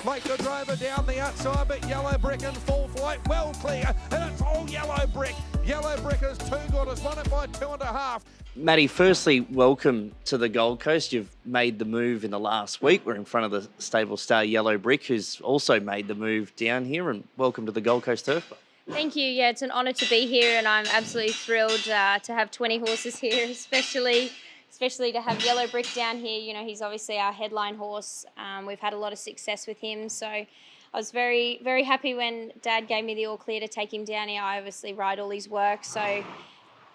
Makes a driver down the outside, but Yellow Brick in full flight, well clear, and it's all Yellow Brick. Yellow Brick is too good, it's won it by 2.5. Matty, firstly, welcome to the Gold Coast. You've made the move in the last week. We're in front of the stable star Yellow Brick, who's also made the move down here, and welcome to the Gold Coast Turf Club. Thank you. Yeah, it's an honour to be here, and I'm absolutely thrilled to have 20 horses here, especially to have Yellow Brick down here. You know, he's obviously our headline horse. We've had a lot of success with him, so I was very, very happy when Dad gave me the all clear to take him down here. I obviously ride all his work, so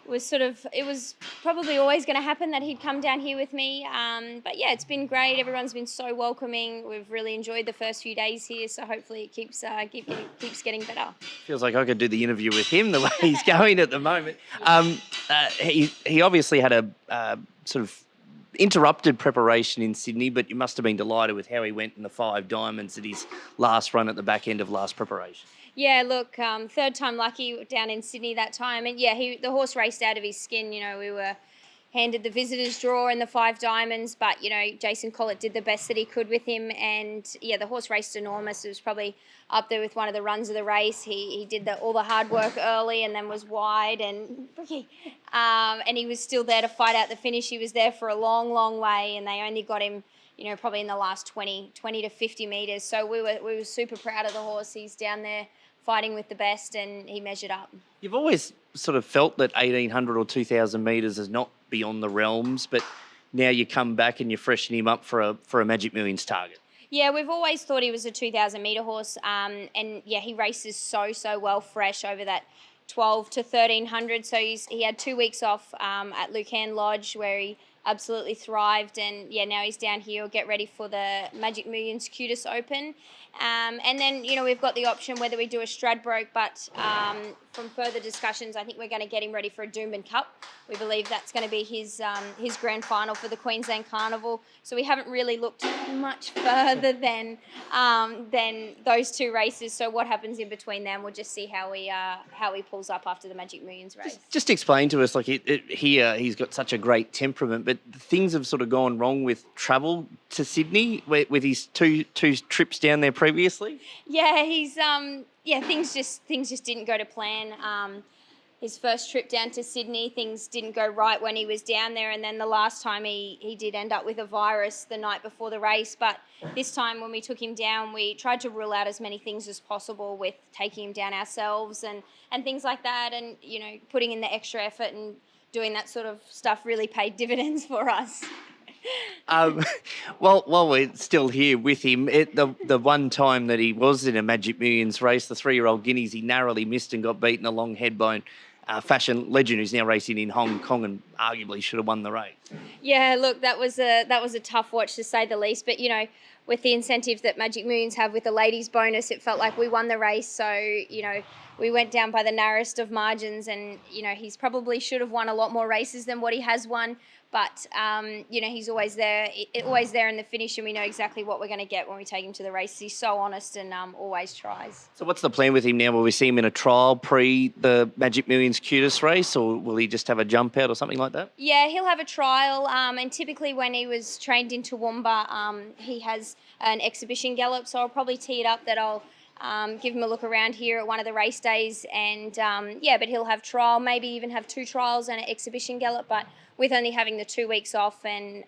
it was probably always going to happen that he'd come down here with me. But yeah, it's been great. Everyone's been so welcoming. We've really enjoyed the first few days here, so hopefully it keeps getting better. Feels like I could do the interview with him the way he's going at the moment. He obviously had a sort of interrupted preparation in Sydney, but you must have been delighted with how he went in the 5 Diamonds at his last run at the back end of last preparation. Yeah, look, third time lucky down in Sydney that time. And yeah, the horse raced out of his skin. You know, we were handed the visitors draw in the 5 Diamonds, but, you know, Jason Collett did the best that he could with him. And yeah, the horse raced enormous. It was probably up there with one of the runs of the race. He did all the hard work early and then was wide and he was still there to fight out the finish. He was there for a long, long way, and they only got him, you know, probably in the last 20 to 50 metres. So we were super proud of the horse. He's down there fighting with the best, and he measured up. You've always sort of felt that 1,800 or 2,000 metres is not beyond the realms, but now you come back and you freshen him up for a Magic Millions target. Yeah, we've always thought he was a 2,000 metre horse, and yeah, he races so well fresh over that 12 to 1,300. So he had 2 weeks off at Lucan Lodge where he absolutely thrived, and yeah, now he's down here. We'll get ready for the Magic Millions Cutis Open, and then, you know, we've got the option whether we do a Stradbroke, but from further discussions, I think we're going to get him ready for a Doomben Cup. We believe that's going to be his grand final for the Queensland Carnival. So we haven't really looked much further than those 2 races. So what happens in between them, we'll just see how he pulls up after the Magic Millions race. Just explain to us, like here, he's got such a great temperament, but things have sort of gone wrong with travel to Sydney with his two trips down there previously. Yeah, he's things just didn't go to plan. His first trip down to Sydney, things didn't go right when he was down there, and then the last time he did end up with a virus the night before the race. But this time when we took him down, we tried to rule out as many things as possible with taking him down ourselves and things like that, and, you know, putting in the extra effort and doing that sort of stuff really paid dividends for us. Well, while we're still here with him, the one time that he was in a Magic Millions race, the 3-year-old Guineas, he narrowly missed and got beaten along Headbone. Fashion legend who's now racing in Hong Kong and arguably should have won the race. Yeah, look, that was a tough watch to say the least. But, you know, with the incentive that Magic Millions have with the ladies bonus, it felt like we won the race. So, you know, we went down by the narrowest of margins, and, you know, he's probably should have won a lot more races than what he has won. But, you know, he's always there in the finish, and we know exactly what we're going to get when we take him to the race. He's so honest and always tries. So what's the plan with him now? Will we see him in a trial pre the Magic Millions Cutis race, or will he just have a jump out or something like that? Yeah, he'll have a trial. And typically when he was trained in Toowoomba, he has an exhibition gallop. So I'll probably tee it up that I'll give him a look around here at one of the race days. And, yeah, but he'll have trial, maybe even have 2 trials and an exhibition gallop. But with only having the 2 weeks off and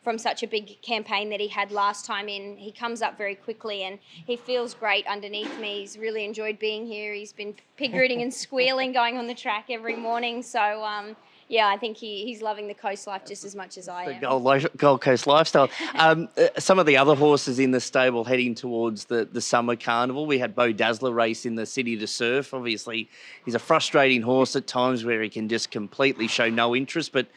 from such a big campaign that he had last time in, he comes up very quickly and he feels great underneath me. He's really enjoyed being here. He's been pig rooting and squealing going on the track every morning. So, yeah, I think he's loving the coast life just as much as I am. The Gold Coast lifestyle. Some of the other horses in the stable heading towards the summer carnival. We had Bo Dazzler race in the City to Surf. Obviously, he's a frustrating horse at times where he can just completely show no interest, but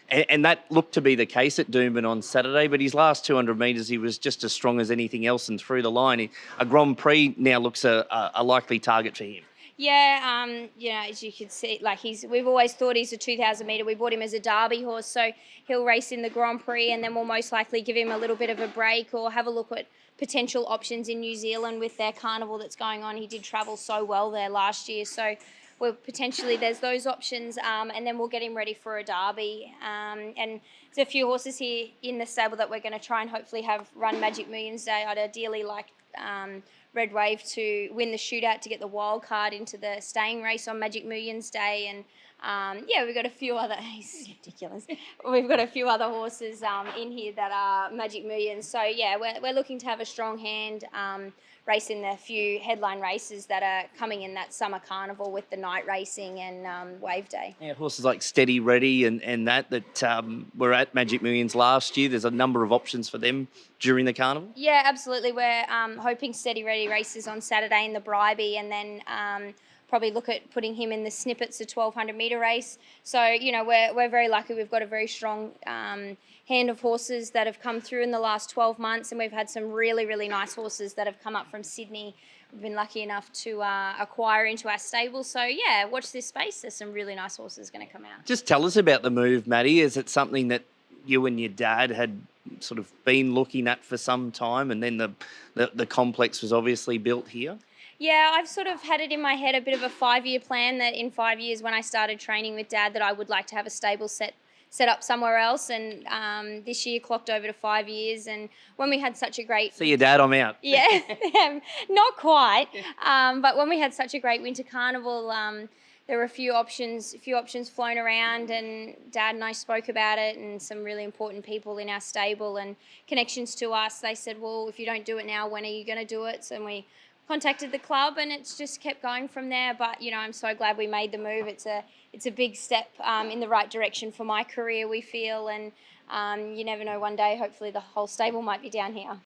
and that looked to be the case at Doomben on Saturday, but his last 200 metres, he was just as strong as anything else and through the line. A Grand Prix now looks a likely target for him. Yeah, you know, as you can see, like we've always thought he's a 2,000 metre. We bought him as a Derby horse, so he'll race in the Grand Prix, and then we'll most likely give him a little bit of a break or have a look at potential options in New Zealand with their carnival that's going on. He did travel so well there last year, so potentially there's those options, and then we'll get him ready for a derby. And there's a few horses here in the stable that we're going to try and hopefully have run Magic Millions Day. I'd ideally like Red Wave to win the shootout to get the wild card into the staying race on Magic Millions Day. And we've got a few other. It's ridiculous. We've got a few other horses in here that are Magic Millions. So yeah, we're looking to have a strong hand racing the few headline races that are coming in that summer carnival with the night racing and Wave Day. Yeah, horses like Steady Ready and that were at Magic Millions last year. There's a number of options for them during the carnival. Yeah, absolutely. We're hoping Steady Ready races on Saturday in the Bribey, and then probably look at putting him in the Snippets, a 1,200 metre race. So, we're very lucky. We've got a very strong hand of horses that have come through in the last 12 months, and we've had some really, really nice horses that have come up from Sydney. We've been lucky enough to acquire into our stable. So, yeah, watch this space. There's some really nice horses going to come out. Just tell us about the move, Maddie. Is it something that you and your dad had sort of been looking at for some time, and then the complex was obviously built here? Yeah, I've sort of had it in my head, a bit of a 5-year plan, that in 5 years when I started training with Dad, that I would like to have a stable set up somewhere else. And this year clocked over to 5 years. And when we had such a great... See you, Dad, I'm out. Yeah, not quite. But when we had such a great winter carnival, there were a few options flown around, and Dad and I spoke about it, and some really important people in our stable and connections to us. They said, well, if you don't do it now, when are you going to do it? So we contacted the club, and it's just kept going from there. But I'm so glad we made the move. It's a big step in the right direction for my career, we feel, and you never know, one day hopefully the whole stable might be down here.